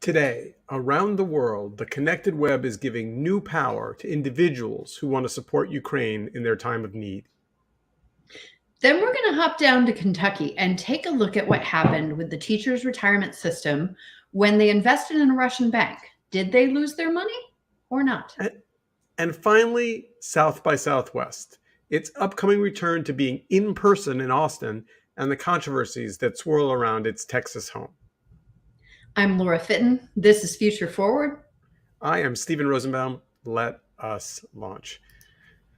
Today, around the world, the connected web is giving new power to individuals who want to support Ukraine in their time of need. Then we're going to hop down to Kentucky and take a look at what happened with the teachers' retirement system when they invested in a Russian bank. Did they lose their money or not? And finally, South by Southwest, its upcoming return to being in person in Austin and the controversies that swirl around its Texas home. I'm Laura Fitton. This is Future Forward. I am Steven Rosenbaum. Let us launch.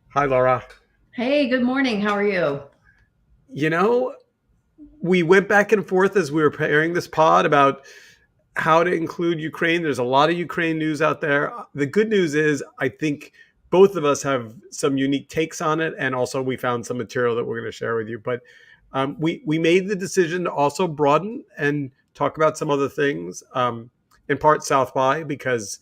Hi, Laura. Hey, good morning. How are you? You know, we went back and forth as we were preparing this pod about how to include Ukraine. There's a lot of Ukraine news out there. The good news is I think both of us have some unique takes on it, and also we found some material that we're going to share with you. But we made the decision to also broaden and talk about some other things, in part South by, because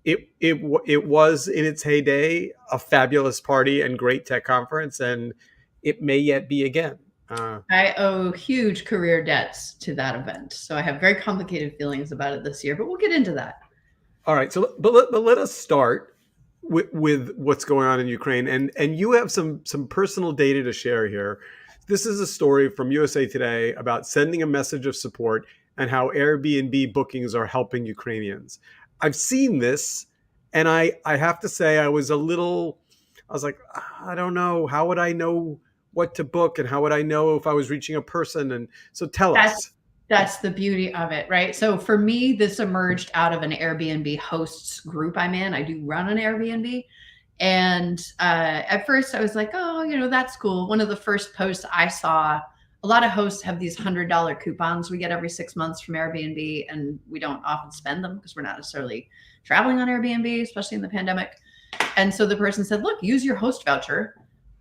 it was in its heyday a fabulous party and great tech conference, and it may yet be again. I owe huge career debts to that event, so I have very complicated feelings about it this year, but we'll get into that. All right, so but let us start with what's going on in Ukraine, and you have some personal data to share here. This is a story from USA Today about sending a message of support and how Airbnb bookings are helping Ukrainians. I've seen this, and I have to say I was like, I don't know, how would I know what to book, and how would I know if I was reaching a person? And so tell us. That's the beauty of it, right? So for me, this emerged out of an Airbnb hosts group I'm in. I do run an Airbnb. And at first I was like, oh, that's cool. One of the first posts I saw, a lot of hosts have these $100 coupons we get every 6 months from Airbnb, and we don't often spend them because we're not necessarily traveling on Airbnb, especially in the pandemic. And so the person said, look, use your host voucher,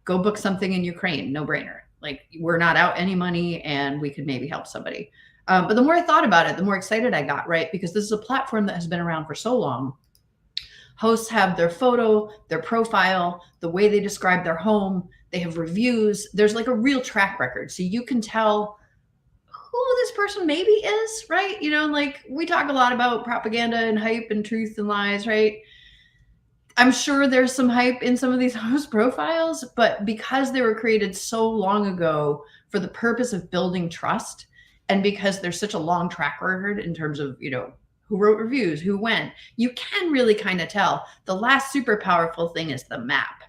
go book something in Ukraine, no brainer. Like, we're not out any money and we could maybe help somebody. But the more I thought about it, the more excited I got, right? Because this is a platform that has been around for so long. Hosts have their photo, their profile, the way they describe their home. They have reviews. There's like a real track record. So you can tell who this person maybe is, right? Like, we talk a lot about propaganda and hype and truth and lies, right? I'm sure there's some hype in some of these host profiles, but because they were created so long ago for the purpose of building trust, and because there's such a long track record in terms of, who wrote reviews, who went, you can really kind of tell. The last super powerful thing is the map.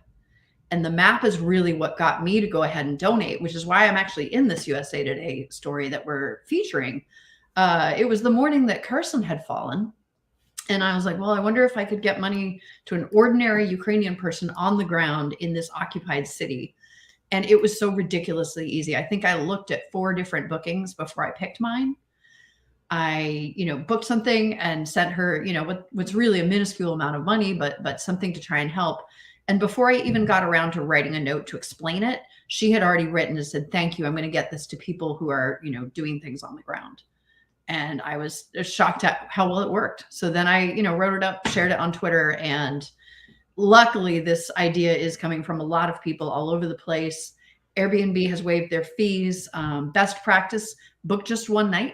And the map is really what got me to go ahead and donate, which is why I'm actually in this USA Today story that we're featuring. It was the morning that Kherson had fallen. And I was like, well, I wonder if I could get money to an ordinary Ukrainian person on the ground in this occupied city. And it was so ridiculously easy. I think I looked at 4 different bookings before I picked mine. I, booked something and sent her, what's really a minuscule amount of money, but something to try and help. And before I even got around to writing a note to explain it, she had already written and said, thank you. I'm going to get this to people who are, doing things on the ground. And I was shocked at how well it worked. So then I, wrote it up, shared it on Twitter, and luckily, this idea is coming from a lot of people all over the place. Airbnb has waived their fees. Best practice, book just one night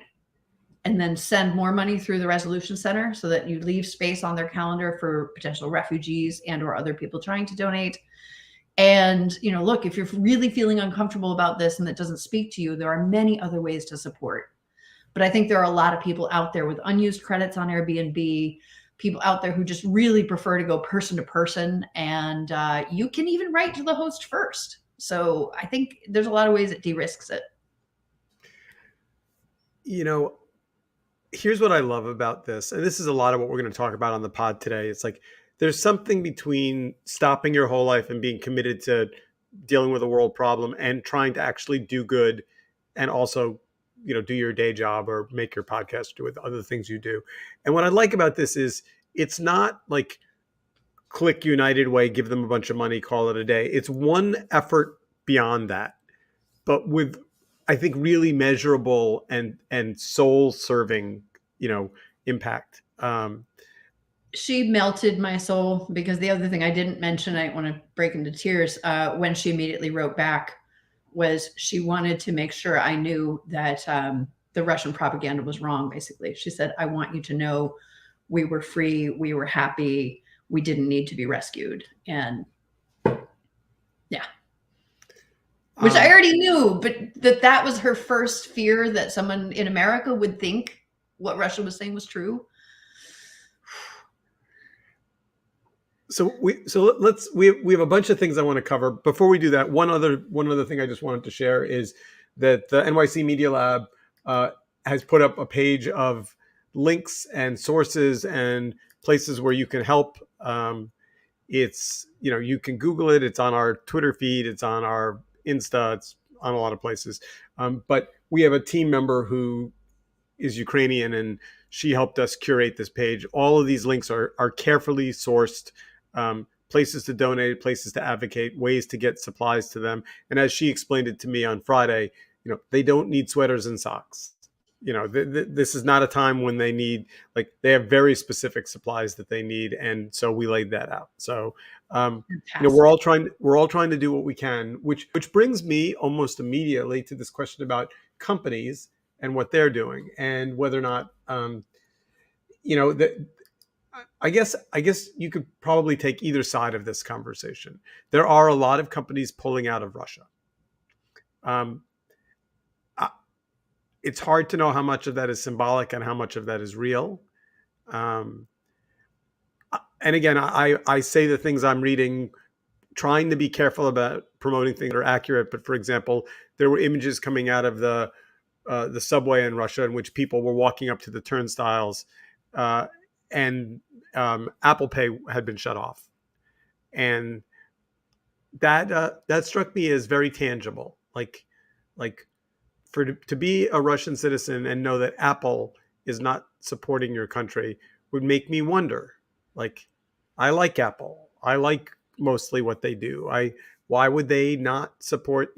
and then send more money through the resolution center so that you leave space on their calendar for potential refugees and or other people trying to donate. And, look, if you're really feeling uncomfortable about this and it doesn't speak to you, there are many other ways to support. But I think there are a lot of people out there with unused credits on Airbnb, people out there who just really prefer to go person to person, and you can even write to the host first. So I think there's a lot of ways it de-risks it. Here's what I love about this, and this is a lot of what we're going to talk about on the pod today. It's like there's something between stopping your whole life and being committed to dealing with a world problem and trying to actually do good and also do your day job or make your podcast, do with other things you do. And what I like about this is it's not like click United Way, give them a bunch of money, call it a day. It's one effort beyond that, but with, I think, really measurable and soul serving, impact. She melted my soul, because the other thing I didn't mention, I want to break into tears, when she immediately wrote back, was she wanted to make sure I knew that the Russian propaganda was wrong, basically. She said, I want you to know we were free, we were happy, we didn't need to be rescued. And yeah, which I already knew, but that was her first fear, that someone in America would think what Russia was saying was true. So we have a bunch of things I want to cover. Before we do that, one other thing I just wanted to share is that the NYC Media Lab has put up a page of links and sources and places where you can help. It's, you can Google it. It's on our Twitter feed. It's on our Insta. It's on a lot of places. But we have a team member who is Ukrainian, and she helped us curate this page. All of these links are carefully sourced, places to donate, places to advocate, ways to get supplies to them. And as she explained it to me on Friday, they don't need sweaters and socks. This is not a time when they need, they have very specific supplies that they need. And so we laid that out. So, we're all trying to do what we can, which brings me almost immediately to this question about companies and what they're doing, and whether or not, I guess you could probably take either side of this conversation. There are a lot of companies pulling out of Russia. It's hard to know how much of that is symbolic and how much of that is real. And again, I say the things I'm reading, trying to be careful about promoting things that are accurate. But for example, there were images coming out of the subway in Russia in which people were walking up to the turnstiles, and Apple Pay had been shut off, and that struck me as very tangible. Like to be a Russian citizen and know that Apple is not supporting your country would make me wonder. I like Apple. I like mostly what they do. Why would they not support?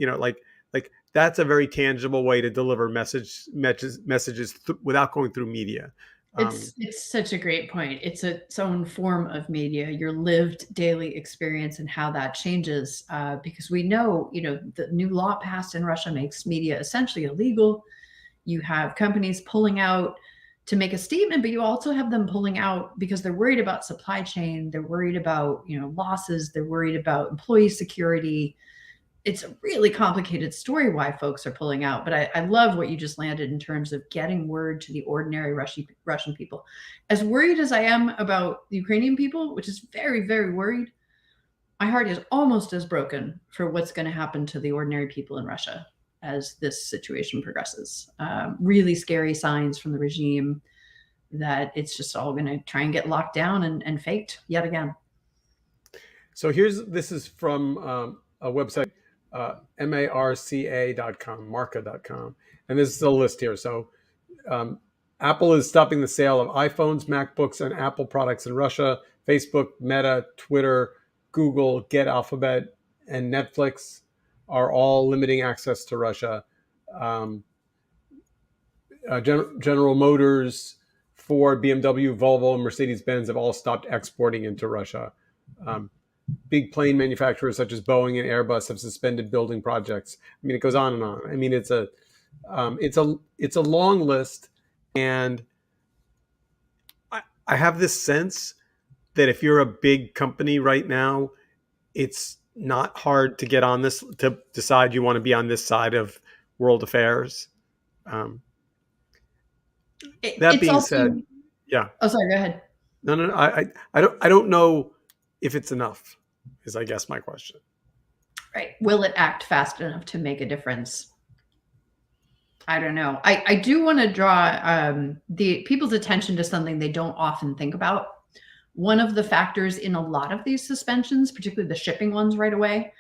That's a very tangible way to deliver messages without going through media. It's such a great point. It's its own form of media, your lived daily experience, and how that changes. Because we know, the new law passed in Russia makes media essentially illegal. You have companies pulling out to make a statement, but you also have them pulling out because they're worried about supply chain. They're worried about, losses. They're worried about employee security. It's a really complicated story why folks are pulling out, but I love what you just landed in terms of getting word to the ordinary Russian people. As worried as I am about the Ukrainian people, which is very, very worried, my heart is almost as broken for what's going to happen to the ordinary people in Russia as this situation progresses. Really scary signs from the regime that it's just all going to try and get locked down and faked yet again. So this is from a website, marca.com, and this is a list here. So Apple is stopping the sale of iPhones, MacBooks, and Apple products in Russia. Facebook, Meta, Twitter, Google, Get Alphabet, and Netflix are all limiting access to Russia. General Motors, Ford, BMW, Volvo, and Mercedes-Benz have all stopped exporting into Russia. Big plane manufacturers such as Boeing and Airbus have suspended building projects. I mean, it goes on and on. I mean, it's a long list, and I have this sense that if you're a big company right now, it's not hard to get on this, to decide you want to be on this side of world affairs. That being said, yeah. Oh, sorry. Go ahead. No. I don't know if it's enough, is I guess my question. Right. Will it act fast enough to make a difference? I don't know. I do want to draw the people's attention to something they don't often think about. One of the factors in a lot of these suspensions, particularly the shipping ones right away,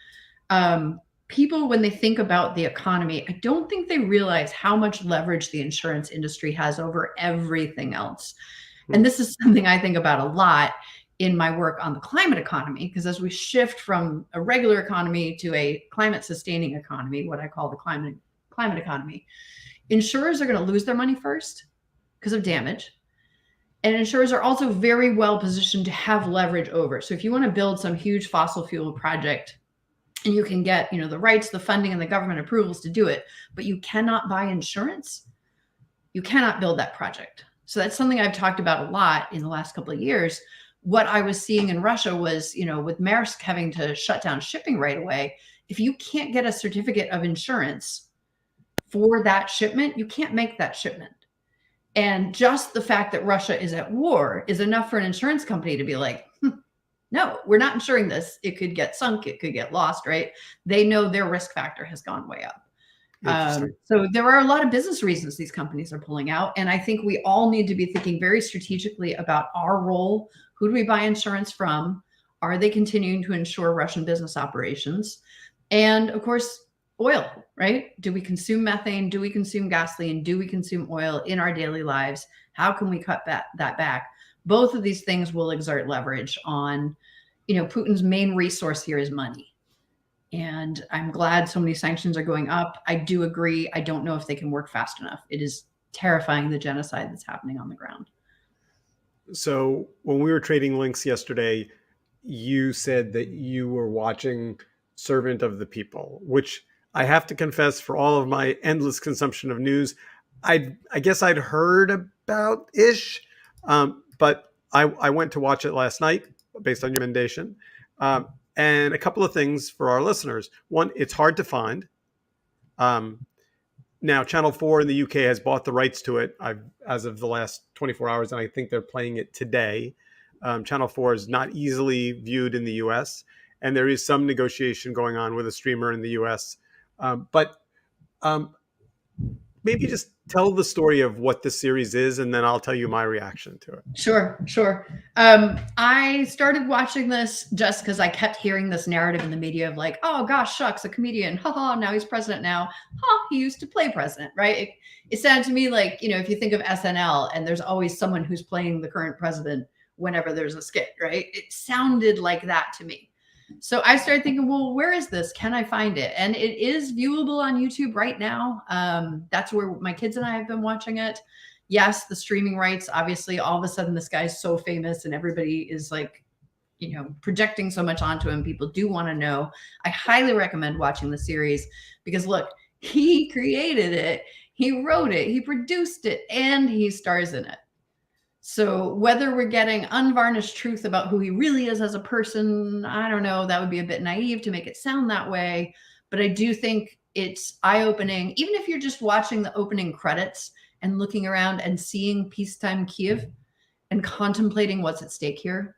people, when they think about the economy, I don't think they realize how much leverage the insurance industry has over everything else. And this is something I think about a lot in my work on the climate economy, because as we shift from a regular economy to a climate sustaining economy, what I call the climate economy, insurers are going to lose their money first because of damage. And insurers are also very well positioned to have leverage over. So if you want to build some huge fossil fuel project and you can get, the rights, the funding, and the government approvals to do it, but you cannot buy insurance, you cannot build that project. So that's something I've talked about a lot in the last couple of years. What I was seeing in Russia was, with Maersk having to shut down shipping right away, if you can't get a certificate of insurance for that shipment, you can't make that shipment. And just the fact that Russia is at war is enough for an insurance company to be like, no, we're not insuring this. It could get sunk. It could get lost, right? They know their risk factor has gone way up. Interesting. So there are a lot of business reasons these companies are pulling out. And I think we all need to be thinking very strategically about our role. Who do we buy insurance from? Are they continuing to insure Russian business operations? And of course, oil, right? Do we consume methane? Do we consume gasoline? Do we consume oil in our daily lives? How can we cut that back? Both of these things will exert leverage on, Putin's main resource here is money. And I'm glad so many sanctions are going up. I do agree. I don't know if they can work fast enough. It is terrifying, the genocide that's happening on the ground. So when we were trading links yesterday, you said that you were watching Servant of the People, which I have to confess, for all of my endless consumption of news, I guess I'd heard about ish, but I went to watch it last night based on your recommendation. And a couple of things for our listeners. One, it's hard to find. Now, Channel 4 in the UK has bought the rights to it as of the last 24 hours, and I think they're playing it today. Channel 4 is not easily viewed in the US, and there is some negotiation going on with a streamer in the US. But maybe just tell the story of what this series is, and then I'll tell you my reaction to it. Sure. I started watching this just because I kept hearing this narrative in the media of like, oh gosh, shucks, a comedian, haha, now he's president now. He used to play president, right? It sounded to me like, if you think of SNL and there's always someone who's playing the current president whenever there's a skit, right? It sounded like that to me. So I started thinking, well, where is this? Can I find it? And it is viewable on YouTube right now. That's where my kids and I have been watching it. Yes, the streaming rights, obviously, all of a sudden this guy's so famous and everybody is like, projecting so much onto him. People do want to know. I highly recommend watching the series because look, he created it, he wrote it, he produced it, and he stars in it. So whether we're getting unvarnished truth about who he really is as a person, I don't know. That would be a bit naive to make it sound that way. But I do think it's eye-opening, even if you're just watching the opening credits and looking around and seeing peacetime Kiev and contemplating what's at stake here.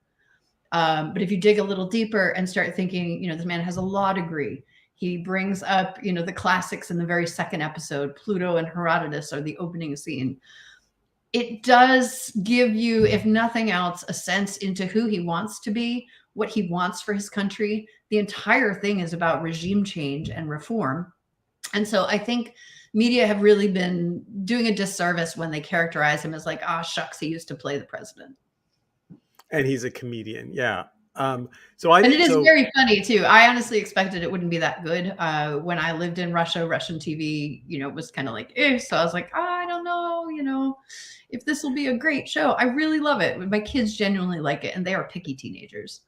But if you dig a little deeper and start thinking, this man has a law degree. He brings up, the classics in the very second episode. Pluto and Herodotus are the opening scene. It does give you, if nothing else, a sense into who he wants to be, what he wants for his country. The entire thing is about regime change and reform. And so I think media have really been doing a disservice when they characterize him as like, shucks, he used to play the president. And he's a comedian. Yeah. And it is very funny too. I honestly expected it wouldn't be that good. When I lived in Russia, Russian TV, was kind of like, so I was like, I don't know, if this will be a great show. I really love it. My kids genuinely like it, and they are picky teenagers.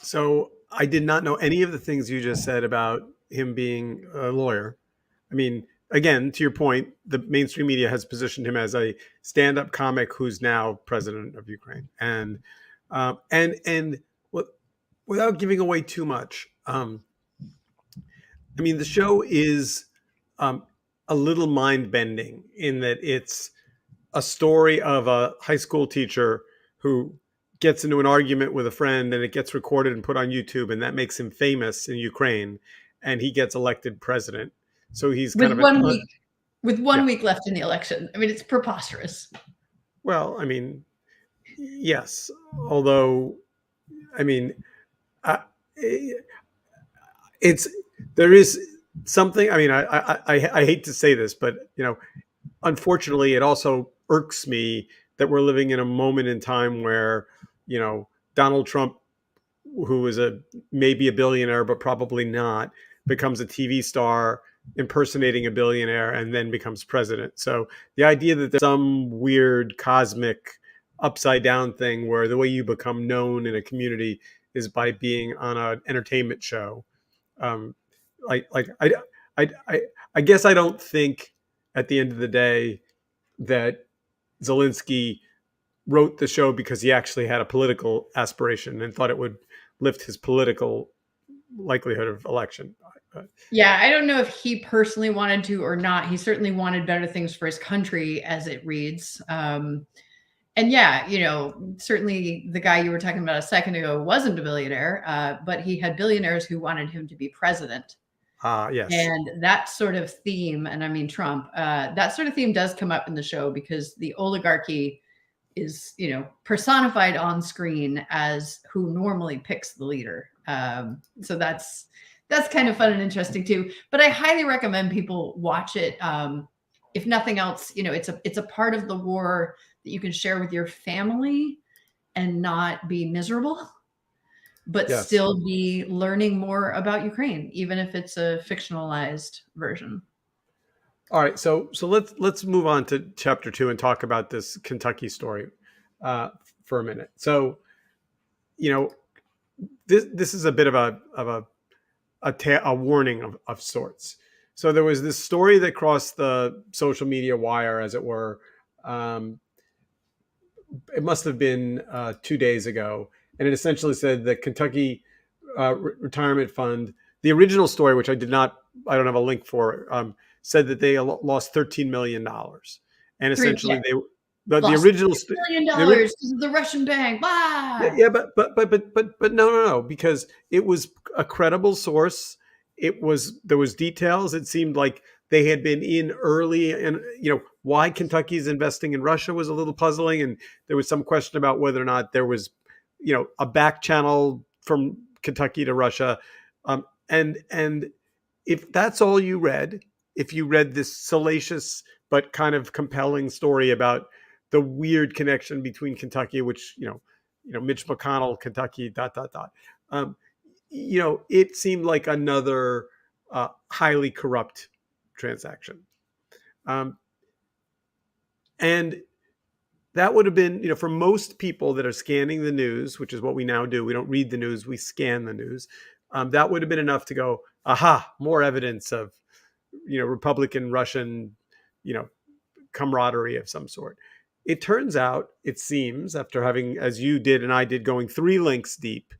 So I did not know any of the things you just said about him being a lawyer. I mean, again, to your point, the mainstream media has positioned him as a stand-up comic who's now president of Ukraine, and without giving away too much, I mean, the show is a little mind-bending in that it's a story of a high school teacher who gets into an argument with a friend, and it gets recorded and put on YouTube, and that makes him famous in Ukraine, and he gets elected president. So he's kind with one week left in the election. I mean, it's preposterous. Well, I mean, yes, although, I mean, there is something. I mean, I hate to say this, but unfortunately, it also irks me that we're living in a moment in time where Donald Trump, who is maybe a billionaire but probably not, becomes a TV star impersonating a billionaire and then becomes president. So the idea that there's some weird cosmic upside down thing where the way you become known in a community is by being on an entertainment show. I guess I don't think at the end of the day that Zelensky wrote the show because he actually had a political aspiration and thought it would lift his political likelihood of election. Yeah, I don't know if he personally wanted to or not. He certainly wanted better things for his country, as it reads. And yeah, certainly the guy you were talking about a second ago wasn't a billionaire, but he had billionaires who wanted him to be president. Yes. And that sort of theme, and I mean Trump, that sort of theme does come up in the show because the oligarchy is, personified on screen as who normally picks the leader. So that's kind of fun and interesting too. But I highly recommend people watch it. If nothing else, it's a part of the war that you can share with your family and not be miserable, but Yes. still be learning more about Ukraine, even if it's a fictionalized version. All right, so let's move on to chapter 2 and talk about this Kentucky story for a minute. So, this is a bit of a warning of sorts. So there was this story that crossed the social media wire, as it were. It must have been 2 days ago, and it essentially said the Kentucky retirement fund. The original story, which I don't have a link for, said that they lost $13 million, and essentially the original $1 million because of the Russian bank. Blah! Yeah, but no, because it was a credible source. There was details. It seemed like they had been in early, and why Kentucky's investing in Russia was a little puzzling, and there was some question about whether or not there was a back channel from Kentucky to Russia, and if that's all you read, if you read this salacious but kind of compelling story about the weird connection between Kentucky, which Mitch McConnell, Kentucky, ... It seemed like another highly corrupt transaction, and that would have been, for most people that are scanning the news, which is what we now do. We don't read the news; we scan the news. That would have been enough to go, aha, more evidence of, Republican Russian, camaraderie of some sort. It turns out, it seems, after having, as you did and I did, going 3 links deep,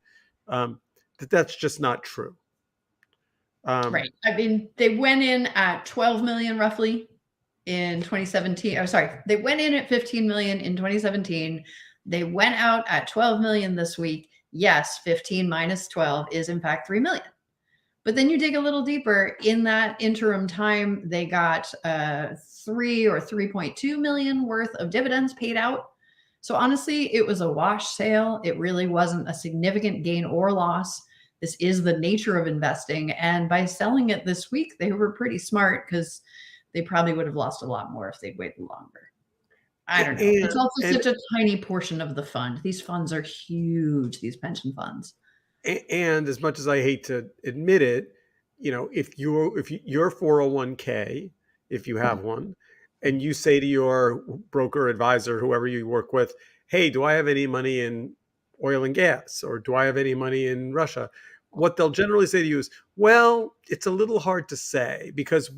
that's just not true. Right. I mean, they went in at 12 million roughly in 2017. Oh, sorry. They went in at 15 million in 2017. They went out at 12 million this week. Yes, 15 minus 12 is in fact 3 million. But then you dig a little deeper. In that interim time, they got 3 or 3.2 million worth of dividends paid out. So honestly, it was a wash sale. It really wasn't a significant gain or loss. This is the nature of investing. And by selling it this week, they were pretty smart because they probably would have lost a lot more if they'd waited longer. I don't know. It's also such a tiny portion of the fund. These funds are huge, these pension funds. And as much as I hate to admit it, if your 401k, if you have one, and you say to your broker, advisor, whoever you work with, hey, do I have any money in oil and gas, or do I have any money in Russia? What they'll generally say to you is, well, it's a little hard to say because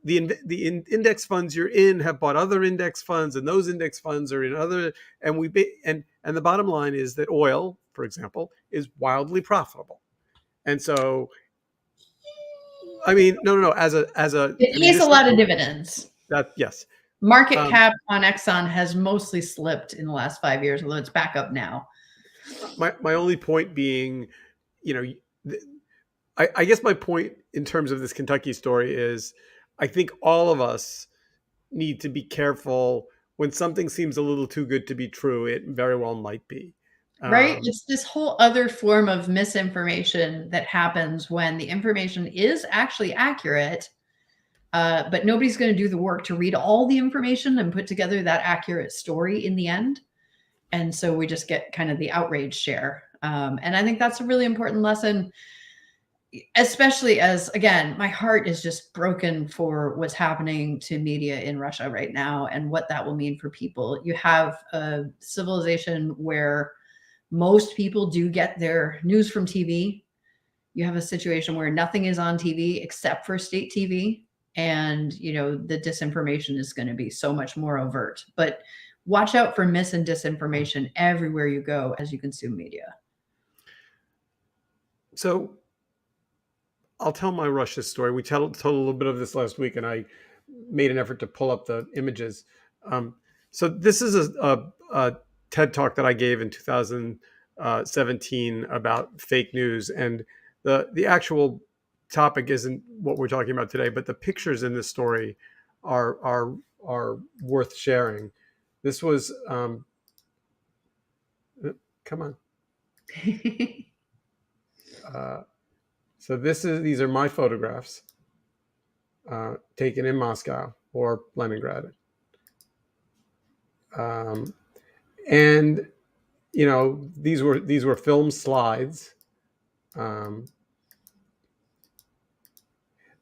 the index funds you're in have bought other index funds, and those index funds are in other, and the bottom line is that oil, for example, is wildly profitable. And so, I mean, no, it pays a lot of dividends. Yes. Market cap on Exxon has mostly slipped in the last 5 years, although it's back up now. My only point being, I guess my point in terms of this Kentucky story is, I think all of us need to be careful when something seems a little too good to be true. It very well might be. Right? It's this whole other form of misinformation that happens when the information is actually accurate, but nobody's going to do the work to read all the information and put together that accurate story in the end. And so we just get kind of the outrage share. And I think that's a really important lesson, especially as, again, my heart is just broken for what's happening to media in Russia right now and what that will mean for people. You have a civilization where most people do get their news from TV. You have a situation where nothing is on TV except for state TV. and the disinformation is going to be so much more overt. But watch out for mis and disinformation everywhere you go as you consume media. So I'll tell my Russia story. We told a little bit of this last week, and I made an effort to pull up the images. So this is a TED talk that I gave in 2017 about fake news, and the actual topic isn't what we're talking about today, but the pictures in this story are worth sharing. This was come on. So these are my photographs taken in Moscow or Leningrad, and these were film slides,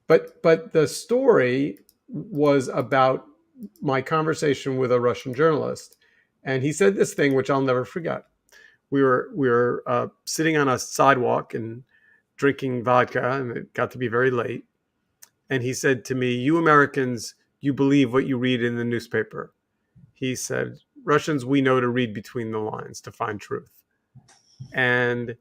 but the story was about my conversation with a Russian journalist, and he said this thing which I'll never forget. We were sitting on a sidewalk and drinking vodka, and it got to be very late. And he said to me, "You Americans, you believe what you read in the newspaper." He said, "Russians, we know to read between the lines to find truth." And,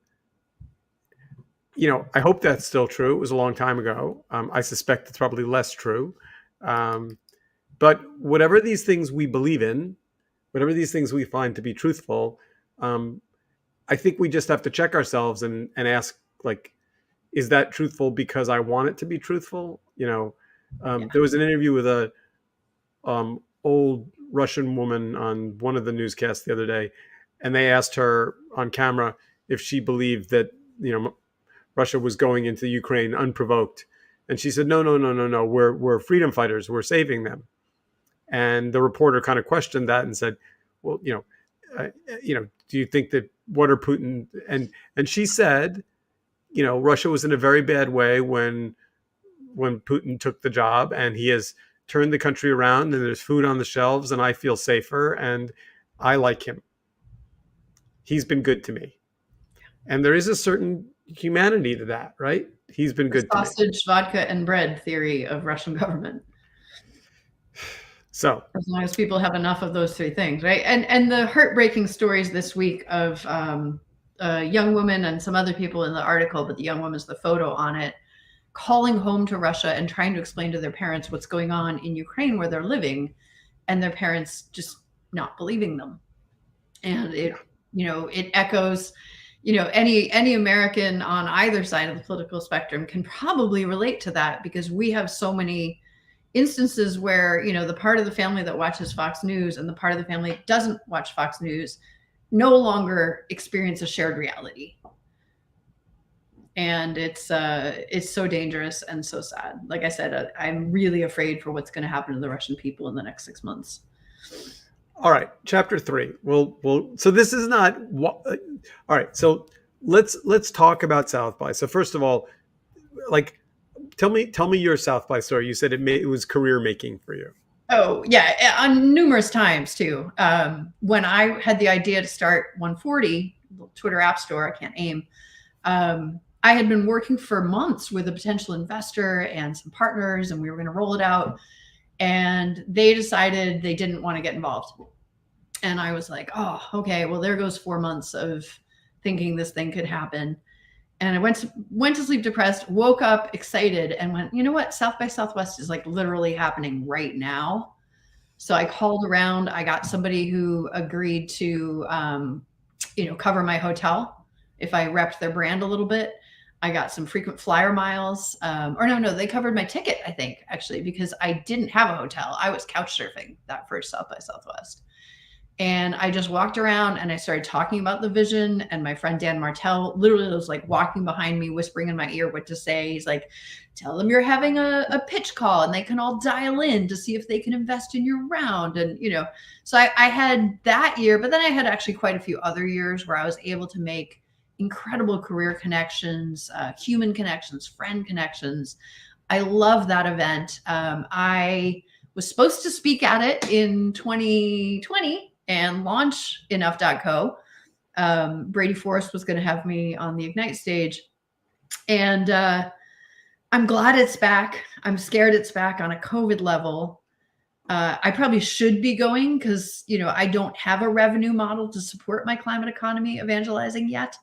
I hope that's still true. It was a long time ago. I suspect it's probably less true. But whatever these things we believe in, whatever these things we find to be truthful, I think we just have to check ourselves and ask, like, is that truthful because I want it to be truthful? There was an interview with a old Russian woman on one of the newscasts the other day, and they asked her on camera if she believed that Russia was going into Ukraine unprovoked, and she said, "No, no, no, no, no. We're freedom fighters. We're saving them." And the reporter kind of questioned that and said, "Well, do you think that what are Putin?" And she said, Russia was in a very bad way when Putin took the job, and he has turned the country around, and there's food on the shelves, and I feel safer, and I like him. He's been good to me. And there is a certain humanity to that, right? He's been good to me. Sausage, vodka, and bread theory of Russian government. So as long as people have enough of those three things, right? And the heartbreaking stories this week of a young woman and some other people in the article, but the young woman's the photo on it, calling home to Russia and trying to explain to their parents what's going on in Ukraine where they're living, and their parents just not believing them. And it echoes, any American on either side of the political spectrum can probably relate to that, because we have so many instances where, the part of the family that watches Fox News and the part of the family that doesn't watch Fox News no longer experience a shared reality. And it's so dangerous and so sad. Like I said, I'm really afraid for what's going to happen to the Russian people in the next 6 months. All right, chapter 3. So this is not all right. So let's talk about South by. So first of all, like, tell me your South by story. You said it was career making for you. Oh yeah, on numerous times too. When I had the idea to start 140 Twitter App Store, I can't aim. I had been working for months with a potential investor and some partners, and we were going to roll it out. And they decided they didn't want to get involved. And I was like, oh, okay, well, there goes 4 months of thinking this thing could happen. And I went to sleep depressed, woke up excited, and went, you know what? South by Southwest is like literally happening right now. So I called around. I got somebody who agreed to, cover my hotel if I repped their brand a little bit. I got some frequent flyer miles, they covered my ticket, I think, actually, because I didn't have a hotel. I was couch surfing that first South by Southwest. And I just walked around and I started talking about the vision. And my friend Dan Martell literally was like walking behind me, whispering in my ear what to say. He's like, tell them you're having a pitch call and they can all dial in to see if they can invest in your round. And, so I had that year, but then I had actually quite a few other years where I was able to make incredible career connections, human connections, friend connections. I love that event. I was supposed to speak at it in 2020 and launch enough.co. Brady Forrest was going to have me on the Ignite stage. And I'm glad it's back. I'm scared it's back on a COVID level. I probably should be going because, I don't have a revenue model to support my climate economy evangelizing yet.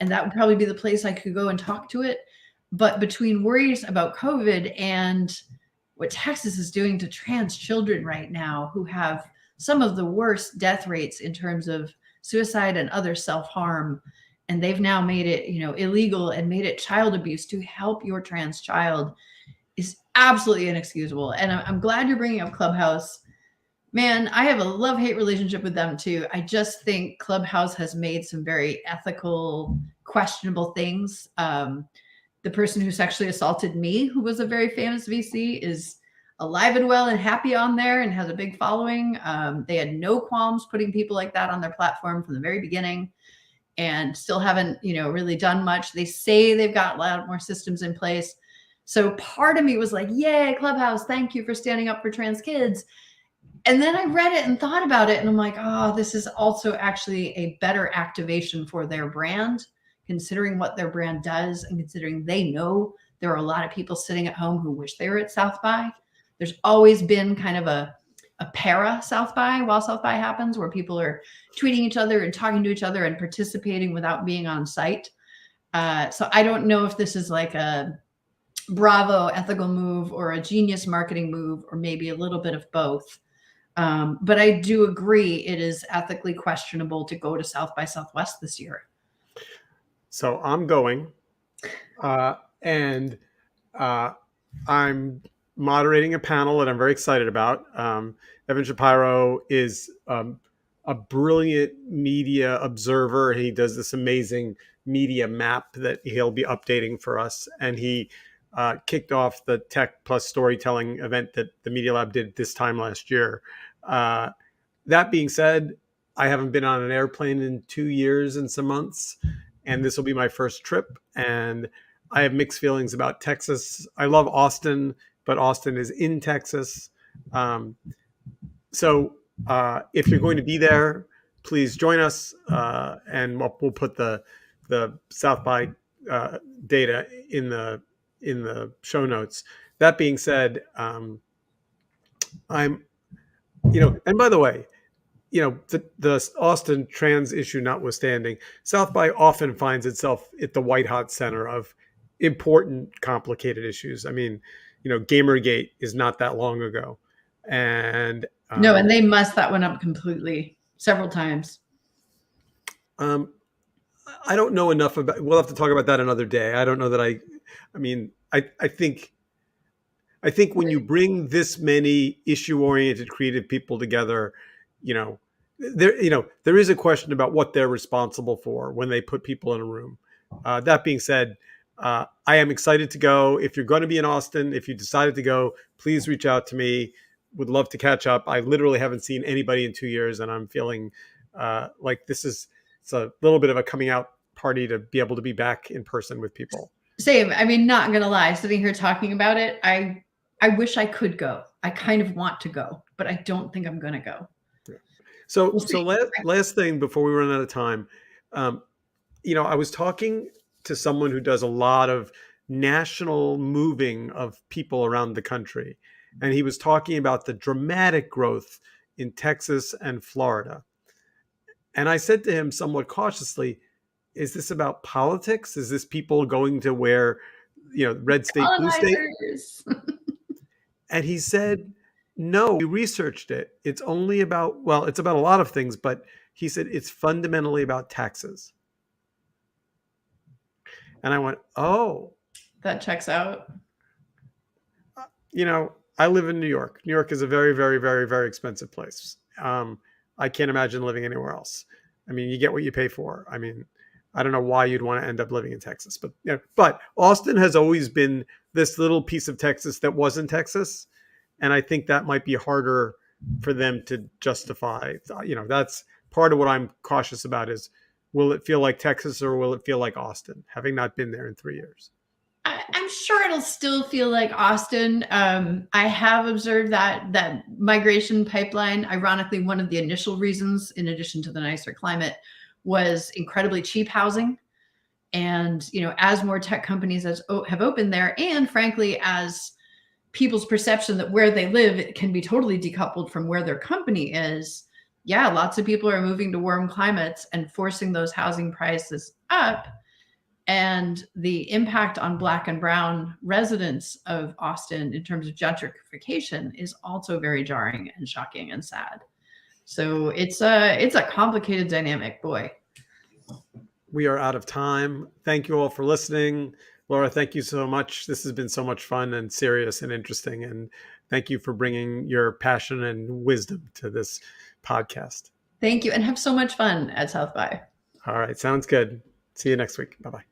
And that would probably be the place I could go and talk to it. But between worries about COVID and what Texas is doing to trans children right now, who have some of the worst death rates in terms of suicide and other self-harm, and they've now made it, illegal and made it child abuse to help your trans child, is absolutely inexcusable. And I'm glad you're bringing up Clubhouse. Man, I have a love-hate relationship with them too. I just think Clubhouse has made some very ethical, questionable things. The person who sexually assaulted me, who was a very famous VC, is alive and well and happy on there and has a big following. They had no qualms putting people like that on their platform from the very beginning, and still haven't, really done much. They say they've got a lot more systems in place. So part of me was like, yay, Clubhouse, thank you for standing up for trans kids. And then I read it and thought about it, and I'm like, oh, this is also actually a better activation for their brand, considering what their brand does and considering they know there are a lot of people sitting at home who wish they were at South by. There's always been kind of a para South by while South by happens, where people are tweeting each other and talking to each other and participating without being on site. So I don't know if this is like a bravo ethical move or a genius marketing move, or maybe a little bit of both. But I do agree it is ethically questionable to go to South by Southwest this year. So I'm going, and I'm moderating a panel that I'm very excited about. Evan Shapiro is a brilliant media observer. He does this amazing media map that he'll be updating for us. And he kicked off the Tech Plus Storytelling event that the Media Lab did this time last year. That being said, I haven't been on an airplane in 2 years and some months, and this will be my first trip. And I have mixed feelings about Texas. I love Austin, but Austin is in Texas. So if you're going to be there, please join us, and we'll put the South by data in the show notes. That being said, I'm, and by the way, the Austin trans issue notwithstanding, South by often finds itself at the white hot center of important, complicated issues. I mean, Gamergate is not that long ago, and no, and they messed that one up completely several times. I don't know enough about. We'll have to talk about that another day. I don't know that I mean, I think when you bring this many issue-oriented, creative people together, there is a question about what they're responsible for when they put people in a room. That being said, I am excited to go. If you're going to be in Austin, if you decided to go, please reach out to me. Would love to catch up. I literally haven't seen anybody in 2 years, and I'm feeling like it's a little bit of a coming out party to be able to be back in person with people. Same. I mean, not gonna lie, sitting here talking about it, I wish I could go. I kind of want to go, but I don't think I'm gonna go. Yeah. So last thing before we run out of time, I was talking to someone who does a lot of national moving of people around the country, and he was talking about the dramatic growth in Texas and Florida. And I said to him somewhat cautiously, is this about politics? Is this people going to where, red state, blue state? And he said, no, we researched it. It's only about, it's about a lot of things, but he said it's fundamentally about taxes. And I went, oh. That checks out. I live in New York. New York is a very, very, very, very expensive place. I can't imagine living anywhere else. I mean, you get what you pay for. I mean, I don't know why you'd want to end up living in Texas, but Austin has always been this little piece of Texas that wasn't Texas. And I think that might be harder for them to justify. That's part of what I'm cautious about is, will it feel like Texas or will it feel like Austin, having not been there in 3 years? I'm sure it'll still feel like Austin. I have observed that migration pipeline. Ironically, one of the initial reasons, in addition to the nicer climate, was incredibly cheap housing. And, as more tech companies have opened there, and frankly, as people's perception that where they live can be totally decoupled from where their company is, yeah, lots of people are moving to warm climates and forcing those housing prices up. And the impact on Black and brown residents of Austin in terms of gentrification is also very jarring and shocking and sad. So it's a complicated dynamic, boy. We are out of time. Thank you all for listening. Laura, thank you so much. This has been so much fun and serious and interesting. And thank you for bringing your passion and wisdom to this podcast. Thank you. And have so much fun at South by. All right. Sounds good. See you next week. Bye-bye.